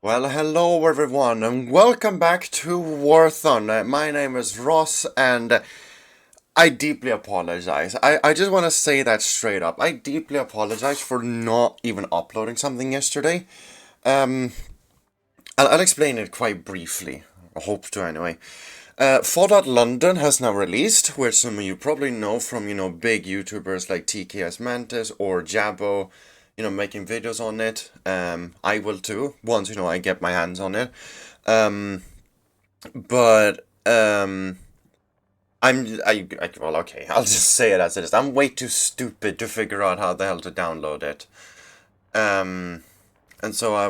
Well, hello everyone, and welcome back to Warthon. My name is Ross, and I deeply apologize. I just want to say that straight up. I deeply apologize for not even uploading something yesterday. Um, I'll explain it quite briefly. I hope to anyway. Fallout London has now released, which some of you probably know from, big YouTubers like TKS Mantis or Jabbo, making videos on it. I will too, once, I get my hands on it. But well, okay, I'll just say it as it is. I'm way too stupid to figure out how the hell to download it. Um, and so I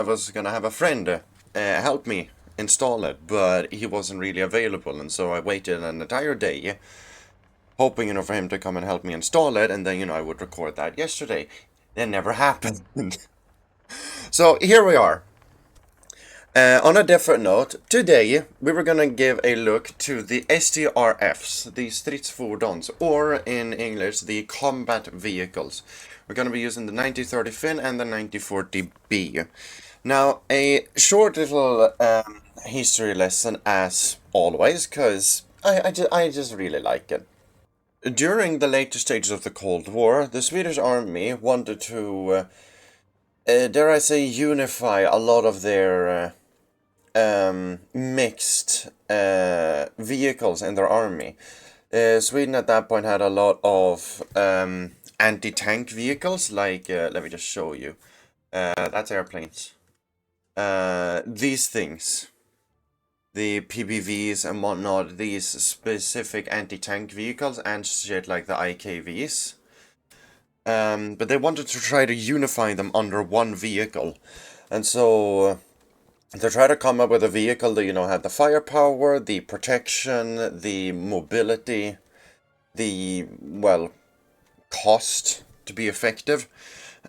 was gonna have a friend help me install it, but he wasn't really available, and so I waited an entire day, hoping, for him to come and help me install it, and then, I would record that yesterday. It never happened. So here we are. On a different note, today we were gonna give a look to the STRFs, the stridsfordons, or in English, the combat vehicles. We're gonna be using the 9030 Fin and the 9040B. Now, a short little history lesson as always, because I just really like it. During the later stages of the Cold War, the Swedish army wanted to, dare I say, unify a lot of their mixed vehicles in their army. Sweden at that point had a lot of anti-tank vehicles, like, let me just show you. That's airplanes. These things. The PBVs and whatnot, these specific anti-tank vehicles and shit like the IKVs. But they wanted to try to unify them under one vehicle. And so they try to come up with a vehicle that, had the firepower, the protection, the mobility, the, well, cost to be effective.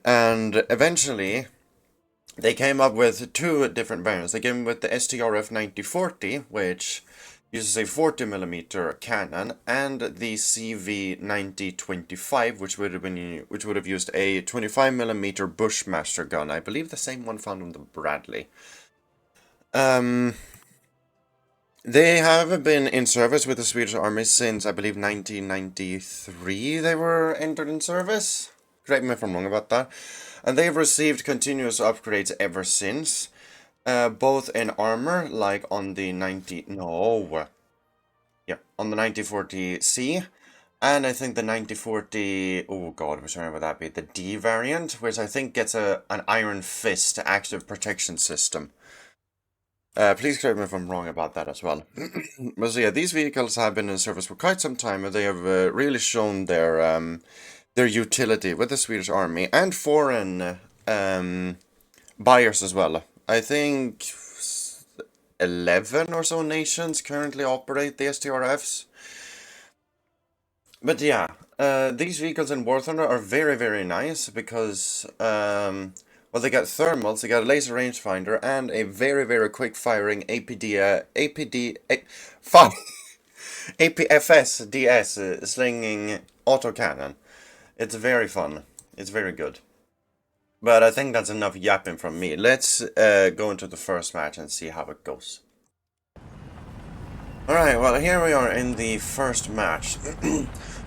And eventually, they came up with two different variants. They came with the STRF 9040, which uses a 40mm cannon, and the CV 9025, which would have used a 25mm Bushmaster gun. I believe the same one found on the Bradley. They have been in service with the Swedish Army since, I believe, 1993 they were entered in service. Correct me if I'm wrong about that. And they've received continuous upgrades ever since. Both in armor, like on the 9040C. And I think the 9040, oh god, which one would that be? The D variant, which I think gets an Iron Fist active protection system. Please correct me if I'm wrong about that as well. But so yeah, these vehicles have been in service for quite some time, and they have really shown their utility with the Swedish Army and foreign buyers as well. I think 11 or so nations currently operate the STRFs. But yeah, these vehicles in War Thunder are very, very nice because well, they got thermals, they got a laser rangefinder, and a very, very quick firing APFS DS slinging autocannon. It's very fun. It's very good. But I think that's enough yapping from me. Let's go into the first match and see how it goes. Alright, well, here we are in the first match.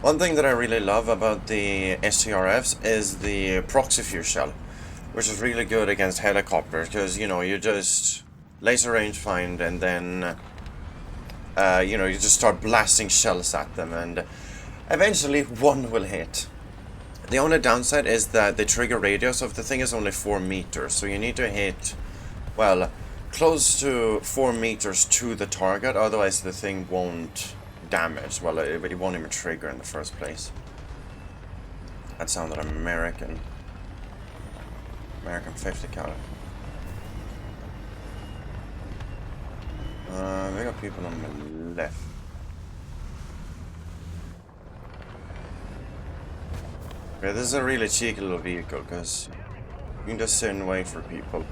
One thing that I really love about the STRFs is the proxy fuse shell, which is really good against helicopters, because, you just laser range find and then, you just start blasting shells at them, and eventually one will hit. The only downside is that the trigger radius of the thing is only 4 meters, so you need to hit, well, close to 4 meters to the target, otherwise the thing won't damage. Well, it won't even trigger in the first place. That sounded American. American 50 cal. We got people on the left. Okay, this is a really cheeky little vehicle, because you can just sit and wait for people.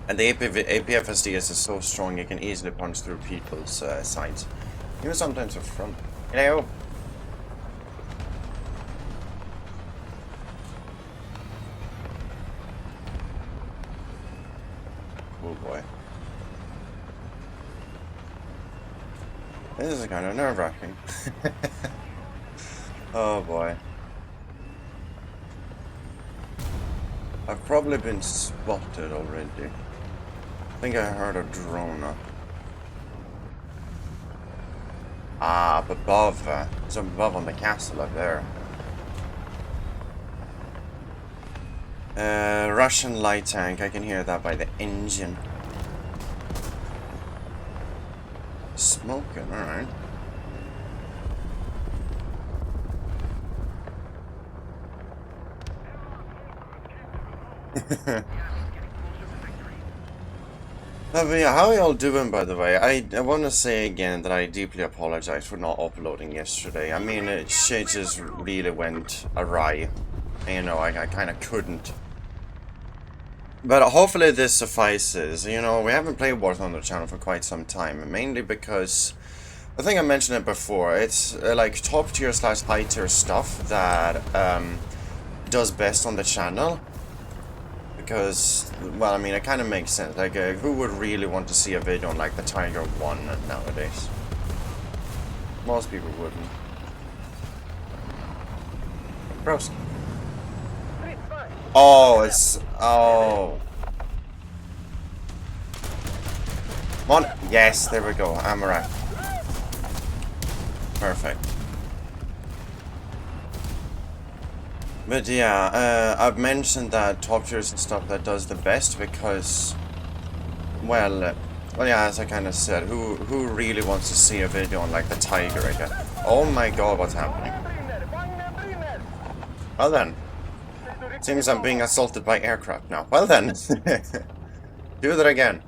And the APFSDS is so strong you can easily punch through people's sides. Even sometimes the front. Hello! Oh boy. This is kind of nerve-wracking. Oh boy. I've probably been spotted already. I think I heard a drone up. Ah, up above. It's up above on the castle up there. Russian light tank. I can hear that by the engine. Smoking, alright. But yeah, how are y'all doing, by the way? I want to say again that I deeply apologize for not uploading yesterday. I mean, shit just really went awry. You know, I kind of couldn't. But hopefully this suffices. You know, we haven't played Warzone on the channel for quite some time. Mainly because, I think I mentioned it before, it's like top tier / high tier stuff that does best on the channel. Because, well, I mean, it kind of makes sense. Like, who would really want to see a video on, like, the Tiger 1 nowadays? Most people wouldn't. Gross. Oh, it's... Oh. Come on. Yes, there we go. Amarak. Perfect. But yeah, I've mentioned that top tiers and stuff that does the best because, well yeah, as I kind of said, who really wants to see a video on like the Tiger again? Oh my god, what's happening? Well then, seems I'm being assaulted by aircraft now. Well then, do that again.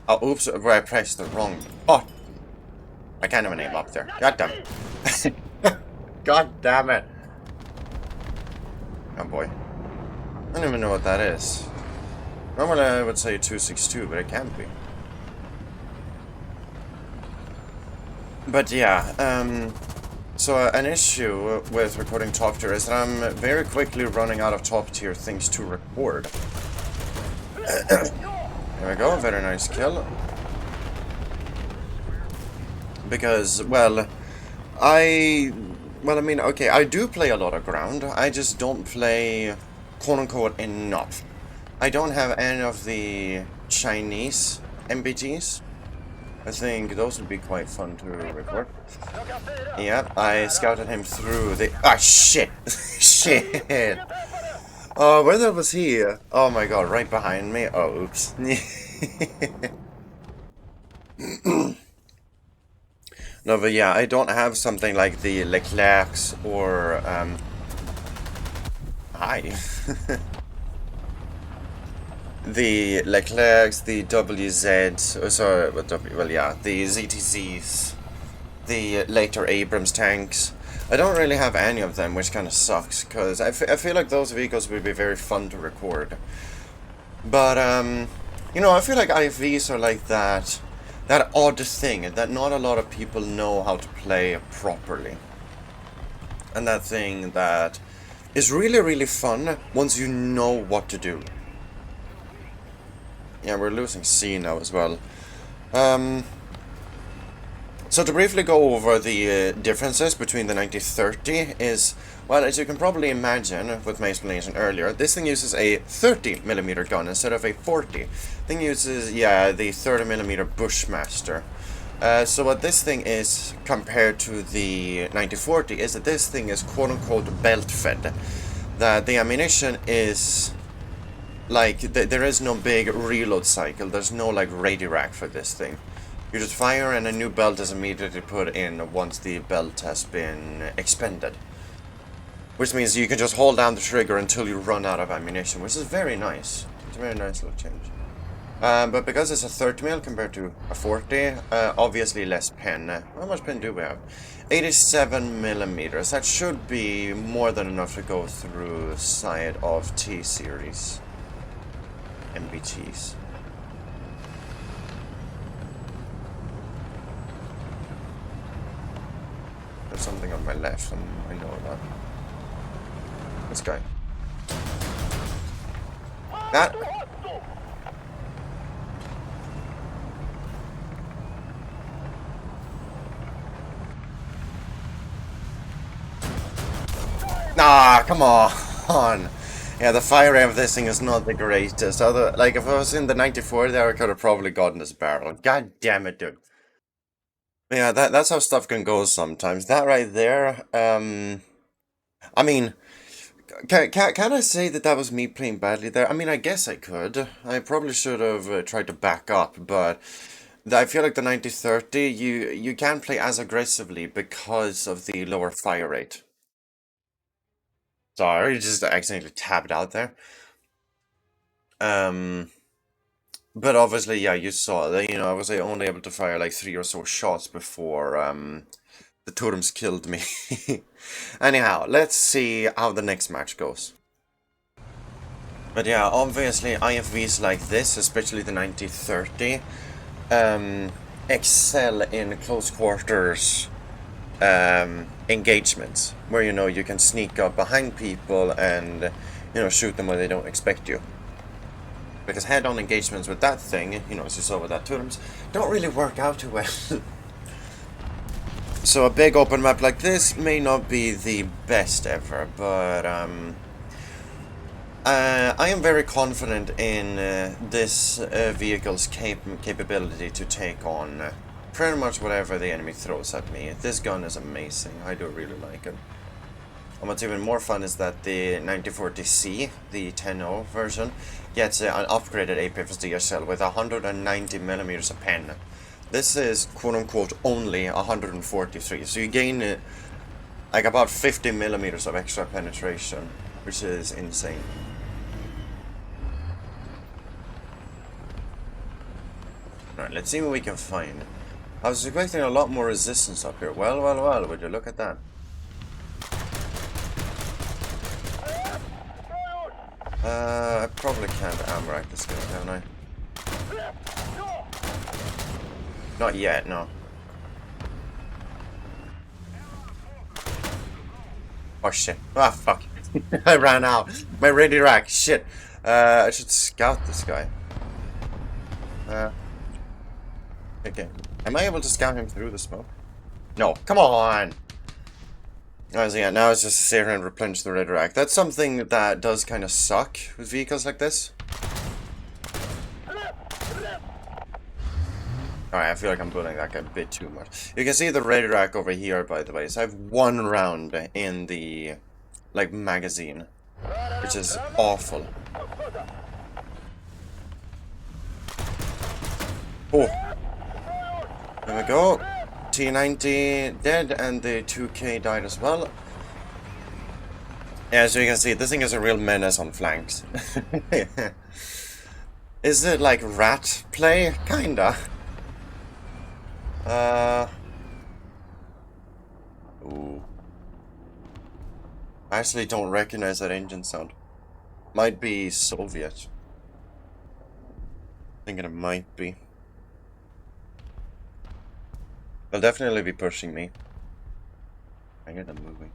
Oh, oops, I pressed the wrong button. I can't even aim up there. God damn it. God damn it. Oh boy. I don't even know what that is. Normally I would say 262, but it can't be. But yeah, so an issue with recording top tier is that I'm very quickly running out of top tier things to record. There we go, very nice kill. Because, well, I mean, okay, I do play a lot of ground. I just don't play, quote-unquote, enough. I don't have any of the Chinese MBTs. I think those would be quite fun to record. Yeah, I scouted him through the... Ah, shit! Shit! Oh, where the was he? Oh my god, right behind me. Oh, oops. No, but yeah, I don't have something like the Leclercs or, hi. The Leclercs, the WZ, sorry, well yeah, the ZTZs, the later Abrams tanks. I don't really have any of them, which kind of sucks, because I feel like those vehicles would be very fun to record. But, you know, I feel like IVs are like that odd thing that not a lot of people know how to play properly. And that thing that is really, really fun once you know what to do. Yeah, we're losing C now as well. So to briefly go over the differences between the 9030 is, well, as you can probably imagine with my explanation earlier, this thing uses a 30mm gun instead of a 40. Thing uses, yeah, the 30mm Bushmaster. So what this thing is compared to the 9040 is that this thing is quote-unquote belt-fed. That the ammunition is, like, there is no big reload cycle, there's no, like, ready rack for this thing. You just fire and a new belt is immediately put in once the belt has been expended. Which means you can just hold down the trigger until you run out of ammunition, which is very nice. It's a very nice little change. But because it's a 30mm compared to a 40, obviously less pen. How much pen do we have? 87mm. That should be more than enough to go through side of T-series MBTs. There's something on my left, and I know that. This guy. That... Ah, come on! Yeah, the fire rate of this thing is not the greatest. Other, like, if I was in the 94 there, I could have probably gotten this barrel. God damn it, dude. Yeah, that's how stuff can go sometimes. That right there, I mean, can I say that that was me playing badly there? I mean, I guess I could. I probably should have tried to back up, but I feel like the 90-30, you can't play as aggressively because of the lower fire rate. Sorry, just accidentally tabbed out there. But obviously, yeah, you saw that, you know, I was only able to fire like 3 or so shots before, the totems killed me. Anyhow, let's see how the next match goes. But yeah, obviously IFVs like this, especially the 90-30, excel in close quarters engagements, where you know you can sneak up behind people and, you know, shoot them where they don't expect you. Because head-on engagements with that thing, you know, as you saw with that totems, don't really work out too well. So a big open map like this may not be the best ever, but I am very confident in this vehicle's capability to take on pretty much whatever the enemy throws at me. This gun is amazing. I do really like it. And what's even more fun is that the 9040C, the 10.0 version, gets an upgraded APFSD shell with 190mm of pen. This is quote-unquote only 143, so you gain like about 50mm of extra penetration, which is insane. Alright, let's see what we can find. I was expecting a lot more resistance up here. Well, would you look at that. I probably can't ammo rack this guy, can I? Not yet, no. Oh shit. Ah, fuck. I ran out. My ready rack. Shit. I should scout this guy. Okay. Am I able to scout him through the smoke? No. Come on! Oh, so yeah, now it's just to sit here and replenish the red rack. That's something that does kind of suck with vehicles like this. Alright, I feel like I'm bullying that guy a bit too much. You can see the red rack over here, by the way. So I have 1 round in the, like, magazine, which is awful. Oh! There we go. T90 dead, and the 2K died as well. Yeah, so you can see, this thing is a real menace on flanks. Is it like rat play? Kinda. Ooh. I actually don't recognize that engine sound. Might be Soviet. Thinking it might be. They'll definitely be pushing me. I hear them moving.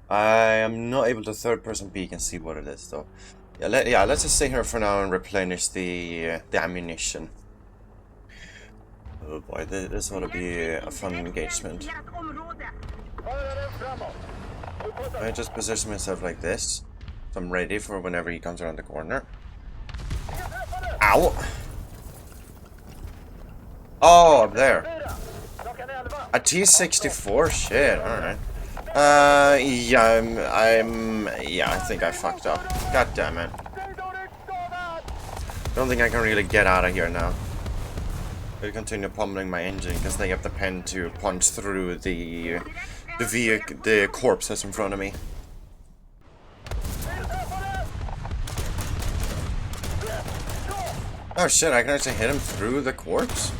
I am not able to third-person peek and see what it is, though. Yeah, let's just stay here for now and replenish the ammunition. Oh boy, this ought to be a fun engagement. I just position myself like this, so I'm ready for whenever he comes around the corner. Ow! Oh, up there. A T64? Shit, alright. Yeah, I think I fucked up. God damn it. Don't think I can really get out of here now. I'll continue pummeling my engine because they have the pen to punch through the vehicle, the corpse that's in front of me. Oh shit, I can actually hit him through the corpse?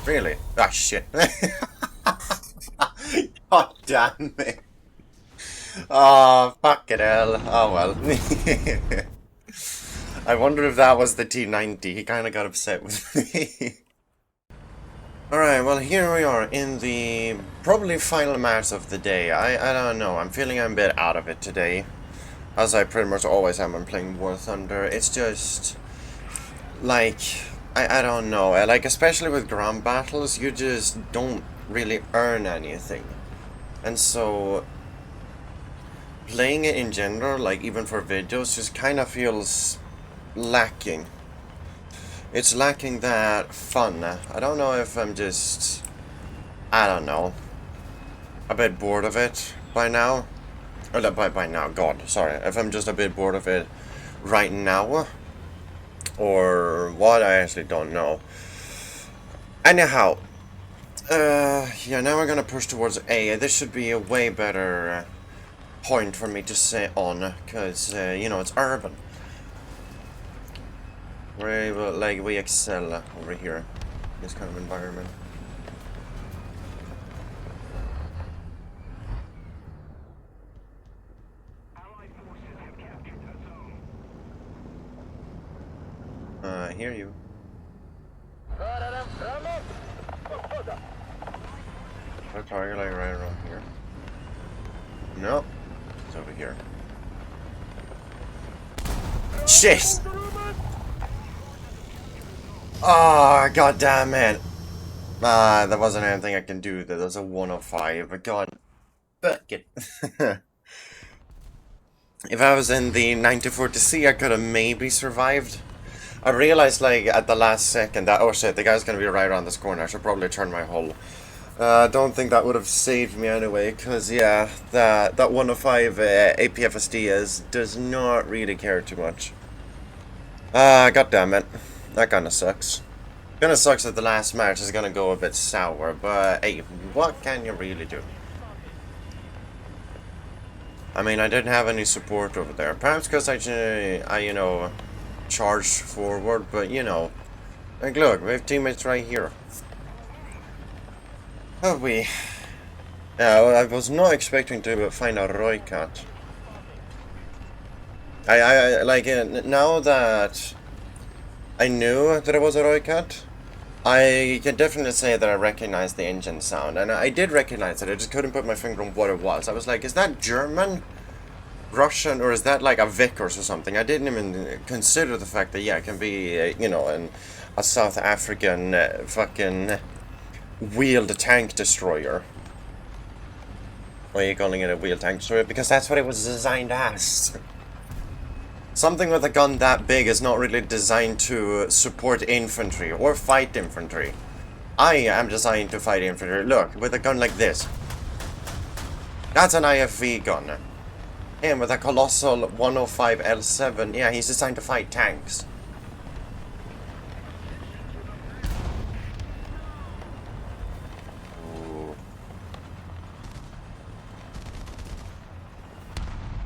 Really? Ah, shit. God damn it. Oh, fucking hell. Oh well. I wonder if that was the T90. He kind of got upset with me. Alright, well here we are in the probably final match of the day. I don't know. I'm feeling I'm a bit out of it today. as I pretty much always am when playing War Thunder. It's just like I don't know, like especially with ground battles, you just don't really earn anything, and so playing it in general, like even for videos, just kind of feels lacking. It's lacking that fun. I don't know if I'm just, I don't know, a bit bored of it by now. Or by now, God, sorry. If I'm just a bit bored of it right now, or what, I actually don't know. Anyhow, yeah, now we're gonna push towards A. This should be a way better point for me to say on, because, you know, it's urban. We're able, like, we excel over here, in this kind of environment. I hear you. Our target, like, right around here. No, it's over here. Shit! Oh, god damn it. There wasn't anything I can do. There was a 105, but god. Fuck it. If I was in the 9040C, I could have maybe survived. I realized, like, at the last second that, oh shit, the guy's gonna be right around this corner. I should probably turn my hull. I don't think that would have saved me anyway, because, yeah, that 105 APFSD does not really care too much. God damn it. That kinda sucks. Kinda sucks that the last match is gonna go a bit sour, but hey, what can you really do? I mean, I didn't have any support over there. Perhaps because I, you know, charged forward, but, you know, like, look, we have teammates right here. Oh, we... Yeah, well, I was not expecting to find a Roycat. I like, now that I knew that it was a Roycat, I can definitely say that I recognized the engine sound, and I did recognize it. I just couldn't put my finger on what it was. I was like, is that German, Russian, or is that like a Vickers or something? I didn't even consider the fact that, yeah, it can be, you know, a South African fucking wheeled tank destroyer. Why are you calling it a wheeled tank destroyer? Because that's what it was designed as. Something with a gun that big is not really designed to support infantry or fight infantry. I am designed to fight infantry. Look, with a gun like this. That's an IFV gun. And with a colossal 105 L7, yeah, he's designed to fight tanks. Ooh.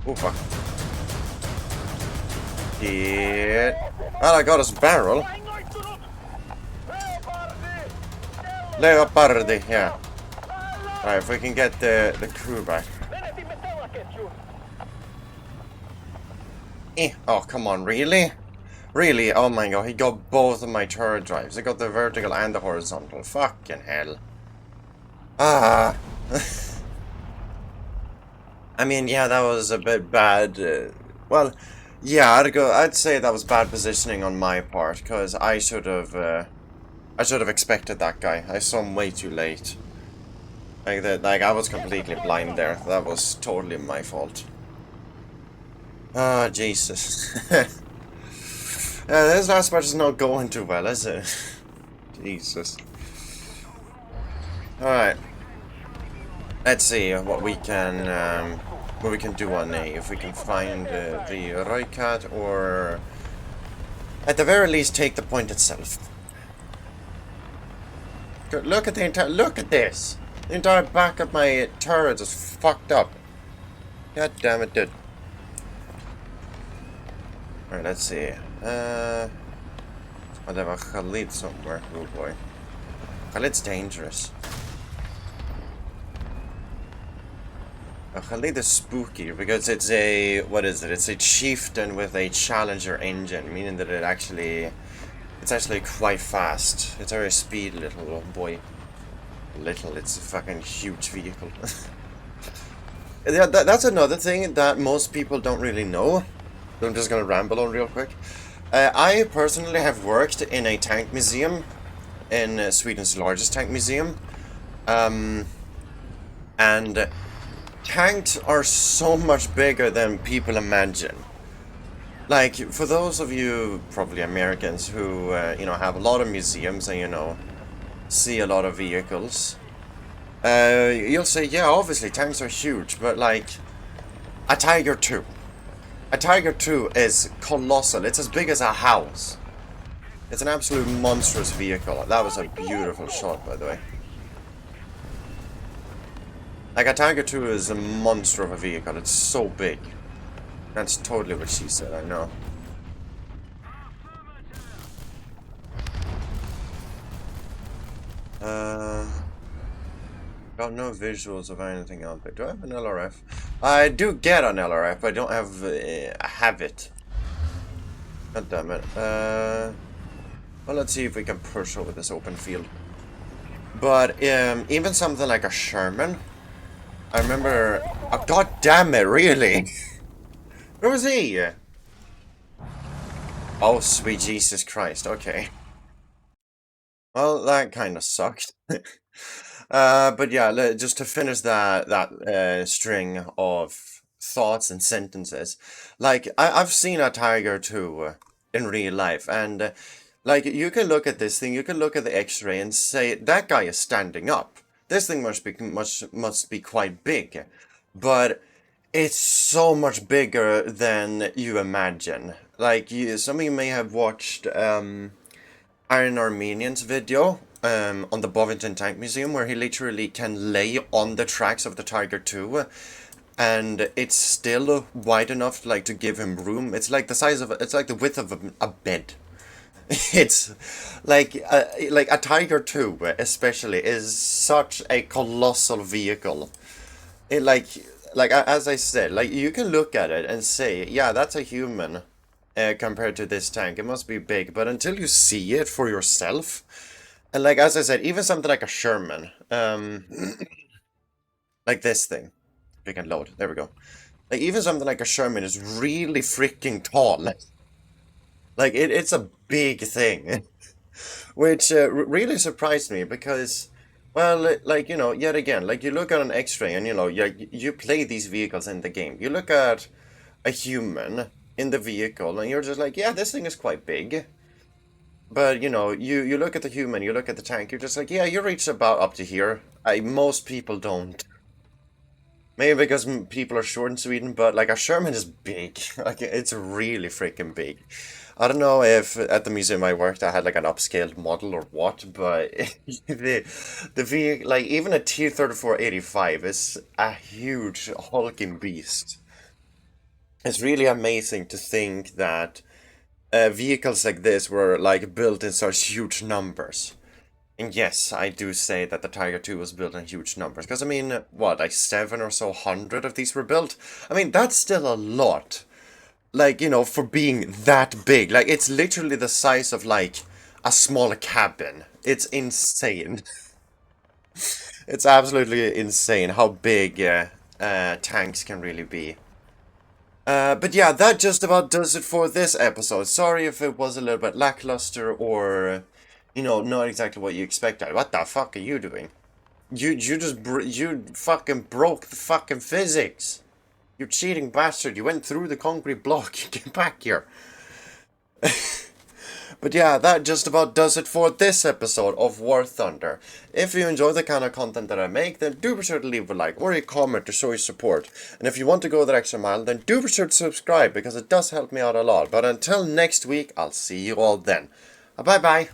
Oh, fuck. Shit. Well, I got his barrel. Leopardi, yeah. Alright, if we can get the crew back. Oh, come on, really? Really? Oh my god, he got both of my turret drives. He got the vertical and the horizontal. Fucking hell. Ah. I mean, yeah, that was a bit bad. Well, yeah, I'd say that was bad positioning on my part, because I should have expected that guy. I saw him way too late. Like I was completely blind there. That was totally my fault. Ah, Jesus. This last match is not going too well, is it? Jesus. Alright. Let's see what we can do on A. If we can find the Roycat, or at the very least take the point itself. Look at the entire. Look at this. The entire back of my turret is fucked up. God damn it, dude. Alright, let's see. Oh, there was Khalid somewhere. Oh boy. Khalid's dangerous. Khalid is spooky because it's a, what is it? It's a chieftain with a challenger engine, meaning that it's actually quite fast. It's a very speedy little boy. Little, it's a fucking huge vehicle. Yeah, that's another thing that most people don't really know. I'm just gonna ramble on real quick. I personally have worked in a tank museum, in Sweden's largest tank museum. Um, and tanks are so much bigger than people imagine. Like, for those of you, probably Americans, who, have a lot of museums and, see a lot of vehicles, you'll say, yeah, obviously tanks are huge, but like, a Tiger 2. A Tiger 2 is colossal. It's as big as a house. It's an absolute monstrous vehicle. That was a beautiful shot, by the way. Like, a Tiger 2 is a monster of a vehicle. It's so big. That's totally what she said, I know. Got no visuals of anything out there. Do I have an LRF? I do get an LRF, I don't have it. God damn it. Well, let's see if we can push over this open field. But even something like a Sherman, I remember. Oh, God damn it! Really? Where was he? Oh, sweet Jesus Christ! Okay. Well, that kind of sucked. But yeah, just to finish that string of thoughts and sentences, like I've seen a tiger too in real life, and like you can look at this thing, you can look at the X-ray and say that guy is standing up. This thing must be quite big, but it's so much bigger than you imagine. Like some of you may have watched Iron Armenian's video on the Bovington Tank Museum, where he literally can lay on the tracks of the Tiger 2, and it's still wide enough like to give him room. It's like the size of it's like the width of a bed. It's like a Tiger 2 especially is such a colossal vehicle. It as I said, like you can look at it and say, yeah, that's a human compared to this tank. It must be big, but until you see it for yourself, and like as I said, even something like a Sherman, like this thing, if we can load, there we go. Like even something like a Sherman is really freaking tall. Like it's a big thing, which really surprised me because, well, like yet again, like you look at an X-ray and you play these vehicles in the game. You look at a human in the vehicle and you're just like, yeah, this thing is quite big. But you look at the human, you look at the tank, you're just like, yeah, you reach about up to here. Most people don't. Maybe because people are short in Sweden, but like a Sherman is big. Like it's really freaking big. I don't know if at the museum I worked I had like an upscaled model or what, but the vehicle, like even a T-34-85 is a huge hulking beast. It's really amazing to think that vehicles like this were like built in such huge numbers. And yes, I do say that the Tiger 2 was built in huge numbers. Because, I mean, what, like 700 of these were built? I mean, that's still a lot. Like, for being that big. Like, it's literally the size of, like, a small cabin. It's insane. It's absolutely insane how big tanks can really be. But yeah, that just about does it for this episode. Sorry if it was a little bit lackluster or, not exactly what you expected. What the fuck are you doing? You fucking broke the fucking physics. You cheating bastard. You went through the concrete block. Get back here. But yeah, that just about does it for this episode of War Thunder. If you enjoy the kind of content that I make, then do be sure to leave a like or a comment to show your support. And if you want to go that extra mile, then do be sure to subscribe because it does help me out a lot. But until next week, I'll see you all then. Bye bye.